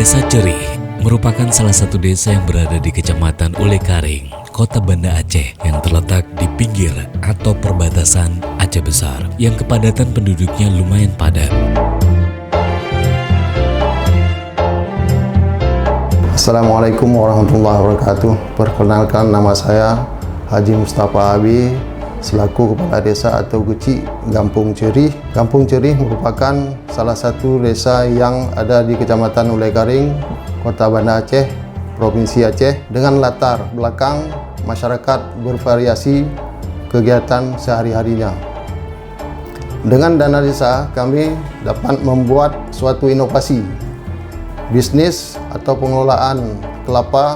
Desa Cerih merupakan salah satu desa yang berada di Kecamatan Ulekaring, Kota Banda Aceh yang terletak di pinggir atau perbatasan Aceh Besar yang kepadatan penduduknya lumayan padat. Assalamualaikum warahmatullahi wabarakatuh. Perkenalkan, nama saya Haji Mustafa Abi, selaku Kepala Desa atau Guci Gampung Cerih. Gampung Cerih merupakan salah satu desa yang ada di Kecamatan Ulekaring, Kota Banda Aceh, Provinsi Aceh, dengan latar belakang masyarakat bervariasi kegiatan sehari-harinya. Dengan dana desa, kami dapat membuat suatu inovasi bisnis atau pengelolaan kelapa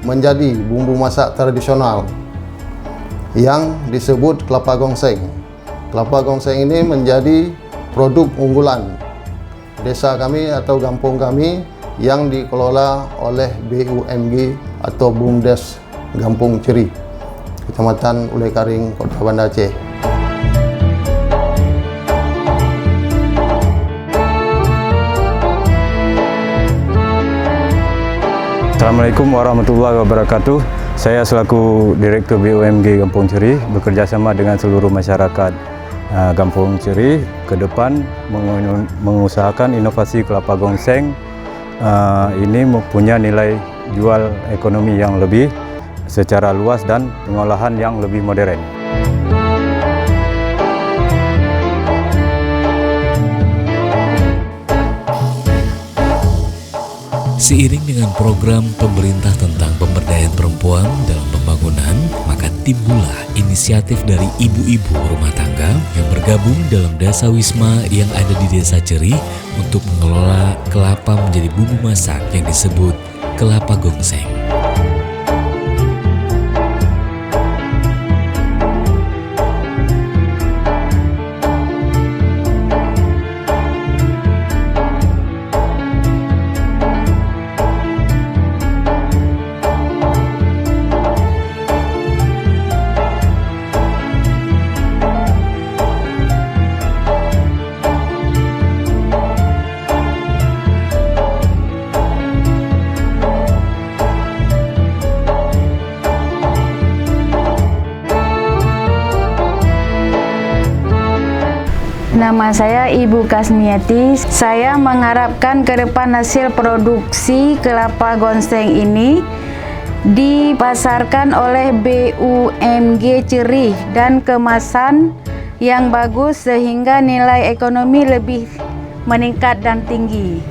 menjadi bumbu masak tradisional yang disebut kelapa gongseng. Kelapa gongseng ini menjadi produk unggulan desa kami atau kampung kami yang dikelola oleh BUMG atau BUMDes Gampung Cerih, Kecamatan Ulekaring, Kota Banda Aceh. Assalamualaikum warahmatullahi wabarakatuh. Saya selaku Direktur BUMG Gampung Cerih bekerjasama dengan seluruh masyarakat Gampung Cerih ke depan mengusahakan inovasi kelapa gongseng. Ini mempunyai nilai jual ekonomi yang lebih secara luas dan pengolahan yang lebih modern. Seiring dengan program pemerintah tentang pemberdayaan perempuan dalam pembangunan, maka timbullah inisiatif dari ibu-ibu rumah tangga yang bergabung dalam Dasawisma yang ada di Desa Cerih untuk mengelola kelapa menjadi bumbu masak yang disebut kelapa gongseng. Nama saya Ibu Kasmiati. Saya mengharapkan ke depan hasil produksi kelapa gongseng ini dipasarkan oleh BUMG Cerih dan kemasan yang bagus sehingga nilai ekonomi lebih meningkat dan tinggi.